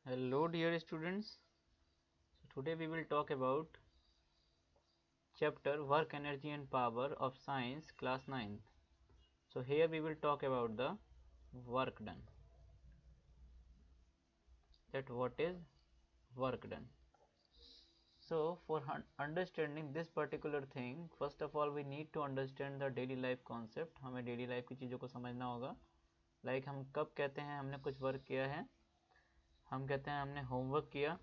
Hello dear students. Today we will talk about chapter Work, Energy and Power of Science class 9th. So here we will talk about the work done. That what is work done. So for understanding this particular thing, first of all we need to understand the daily life concept. हमें daily life की चीज़ों को समझना होगा. Like हम कब कहते हैं हमने कुछ वर्क किया है, हम कहते हैं हमने होमवर्क किया,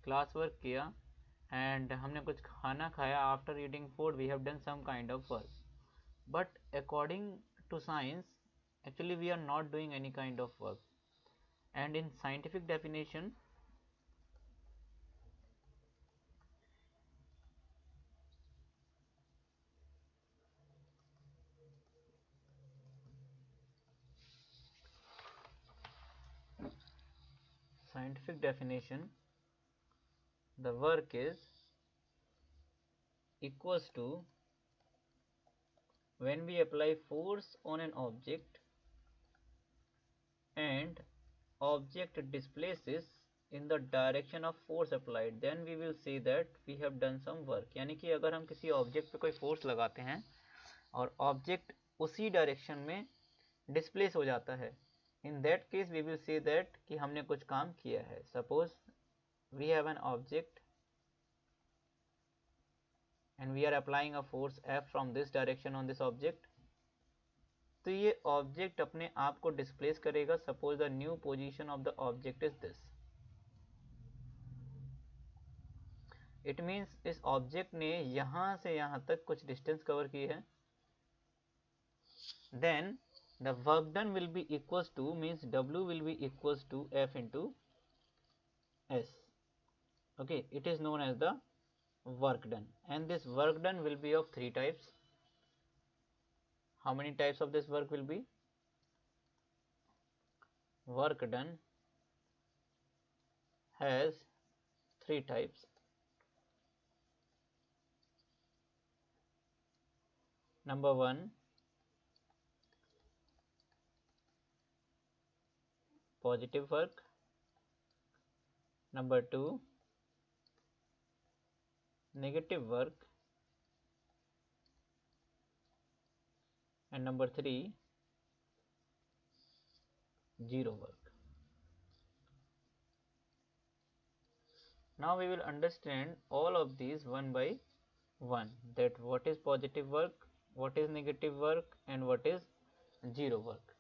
क्लास वर्क किया, एंड हमने कुछ खाना खाया. After eating food we have done some kind of work. But according to science, actually we are not doing any kind of work. And in scientific definition, the work is equals to when we apply force on an object and object displaces in the direction of force applied, then we will say that we have done some work. यानी कि अगर हम किसी object पे कोई force लगाते हैं और ऑब्जेक्ट उसी डायरेक्शन में डिस्प्लेस हो जाता है, in that case we will say that कि हमने कुछ काम किया है. Suppose we have an object and we are applying a force F from this direction on this object. तो ये ऑब्जेक्ट अपने आप को डिस्प्लेस करेगा. Suppose the new position of the object is this. It means इस object ने यहां से यहां तक कुछ डिस्टेंस कवर की है. Then the work done will be equals to, means W will be equals to F into S. Okay, it is known as the work done, and this work done will be of three types. How many types of this work will be? Work done has three types. Number one, positive work. Number two, negative work. And number three, zero work. Now we will understand all of these one by one, that what is positive work, what is negative work, and what is zero work.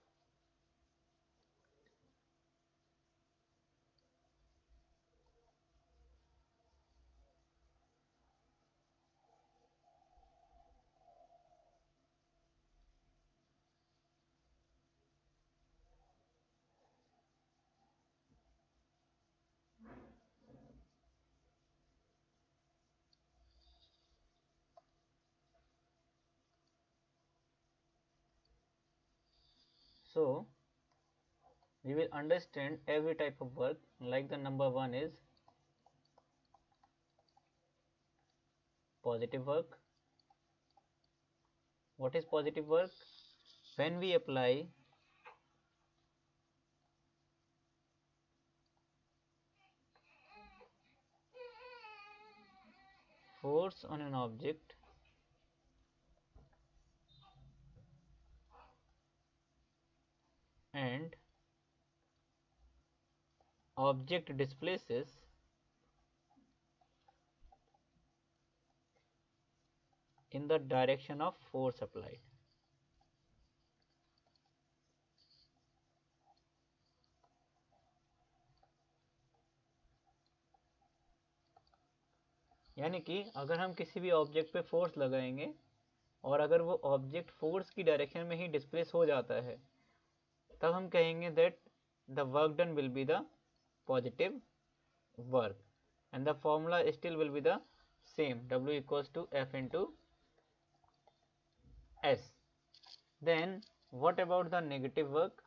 So we will understand every type of work. Like the number one is positive work. What is positive work? When we apply force on an object and object displaces in the direction of force applied. यानी कि अगर हम किसी भी object पे force लगाएंगे और अगर वो ऑब्जेक्ट फोर्स की डायरेक्शन में ही डिस्प्लेस हो जाता है, तब हम कहेंगे that the work done will be the positive work, and the formula still will be the same, W equals to F into S. Then what about the negative work?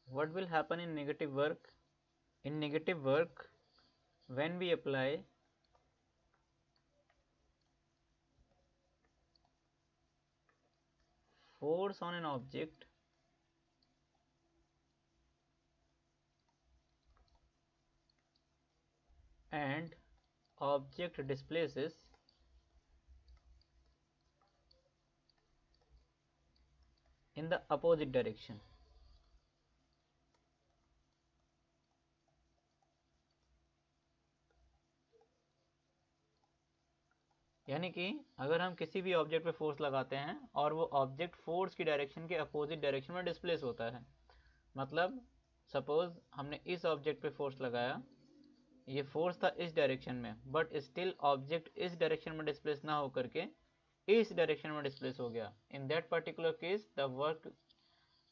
What will happen in negative work? In negative work, when we apply force on an object and object displaces in the opposite direction, यानी कि अगर हम किसी भी object पे force लगाते हैं और वो ऑब्जेक्ट फोर्स की डायरेक्शन के अपोजिट डायरेक्शन में डिस्प्लेस होता है, मतलब सपोज हमने इस ऑब्जेक्ट पे फोर्स लगाया, ये फोर्स था इस डायरेक्शन में, बट स्टिल ऑब्जेक्ट इस डायरेक्शन में डिस्प्लेस ना होकर के इस डायरेक्शन में डिस्प्लेस हो गया, in that particular case the work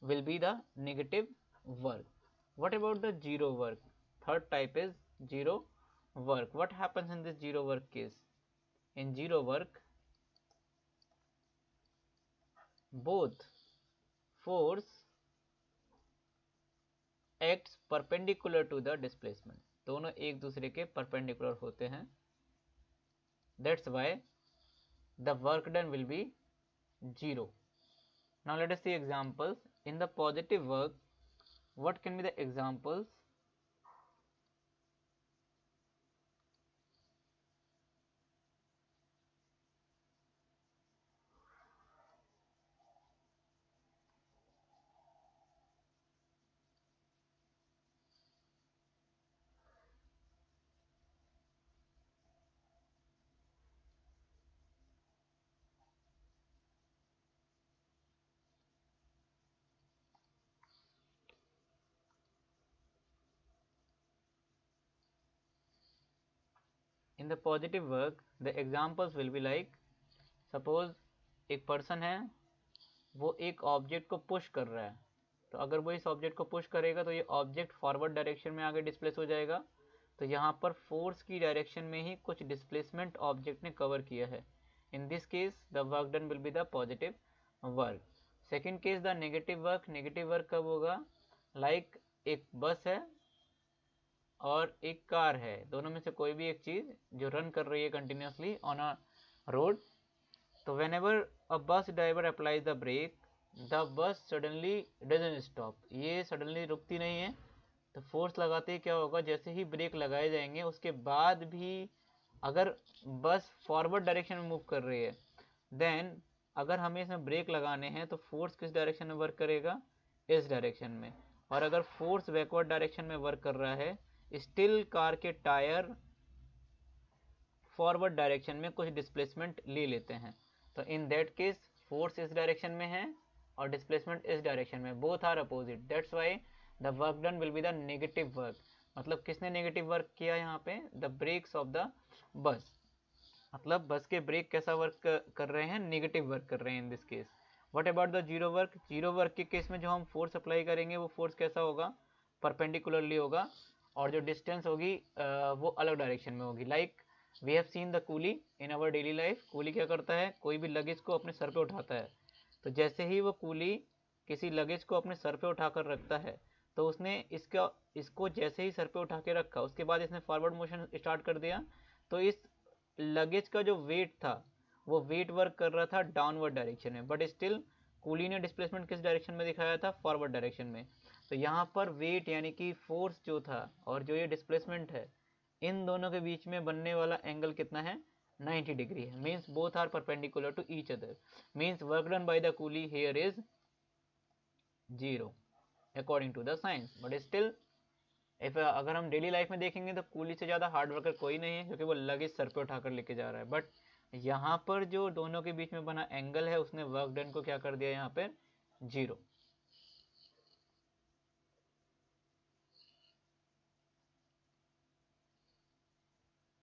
will be the negative work. What about the zero work? Third type is zero work. What happens in this zero work case? In zero work, both force acts perpendicular to the displacement. दोनों एक दूसरे के perpendicular होते हैं. That's why the work done will be zero. Now let us see examples. In the positive work, what can be the examples? In the positive work, the examples will be like, suppose एक person है, वो एक object को push कर रहा है, तो अगर वो इस ऑब्जेक्ट को पुश करेगा तो ये ऑब्जेक्ट फॉरवर्ड डायरेक्शन में आगे डिस्प्लेस हो जाएगा, तो यहाँ पर फोर्स की डायरेक्शन में ही कुछ डिस्प्लेसमेंट ऑब्जेक्ट ने कवर किया है. In this case the work done will be the positive work. Second case the negative work. Negative work कब होगा? लाइक एक बस है और एक कार है, दोनों में से कोई भी एक चीज जो रन कर रही है कंटिन्यूसली ऑन अ रोड, तो whenever a bus driver applies the brake, the bus suddenly doesn't stop. ये सडनली रुकती नहीं है, तो फोर्स लगाते ही क्या होगा, जैसे ही ब्रेक लगाए जाएंगे उसके बाद भी अगर बस फॉरवर्ड डायरेक्शन में मूव कर रही है, देन अगर हमें इसमें ब्रेक लगाने हैं तो फोर्स किस डायरेक्शन में वर्क करेगा? इस डायरेक्शन में. और अगर फोर्स बैकवर्ड डायरेक्शन में वर्क कर रहा है, स्टिल कार के टायर फॉरवर्ड डायरेक्शन में कुछ डिस्प्लेसमेंट ले लेते हैं, तो इन दैट केस फोर्स इस डायरेक्शन में है और डिस्प्लेसमेंट इस डायरेक्शन में, both are opposite. That's why the work done will be the negative work. मतलब किसने नेगेटिव वर्क किया यहाँ पे? The breaks of the bus. मतलब बस के ब्रेक कैसा वर्क कर रहे हैं? नेगेटिव वर्क कर रहे हैं in this case. What about the zero work? Zero work के केस में जो हम फोर्स अप्लाई करेंगे वो फोर्स कैसा होगा? परपेंडिकुलरली होगा, और जो डिस्टेंस होगी वो अलग डायरेक्शन में होगी. Like we have seen the coolie in our daily life. Coolie क्या करता है? कोई भी लगेज को अपने सर पे उठाता है, तो जैसे ही वो कूली किसी लगेज को अपने सर पे उठाकर रखता है, तो उसने इसको जैसे ही सर पे उठा के रखा, उसके बाद इसने फॉरवर्ड मोशन स्टार्ट कर दिया, तो इस लगेज का जो वेट था वो वेट वर्क कर रहा था डाउनवर्ड डायरेक्शन में, बट स्टिल कूली ने डिस्प्लेसमेंट किस डायरेक्शन में दिखाया था? फॉरवर्ड डायरेक्शन में. तो यहाँ पर वेट यानी कि फोर्स जो था और जो ये डिस्प्लेसमेंट है, इन दोनों के बीच में बनने वाला एंगल कितना है? 90 डिग्री है. Means both are perpendicular to each other. Means work done by the coolie here is 0 according to the science. But still अगर हम डेली लाइफ में देखेंगे तो कूली से ज़्यादा हार्ड वर्कर कोई नहीं है, क्योंकि वो लगेज सर पे उठाकर लेके जा रहा है. बट यहाँ पर जो दोनों के बीच में बना एंगल है, उसने वर्क डन को क्या कर दिया यहाँ पे? 0.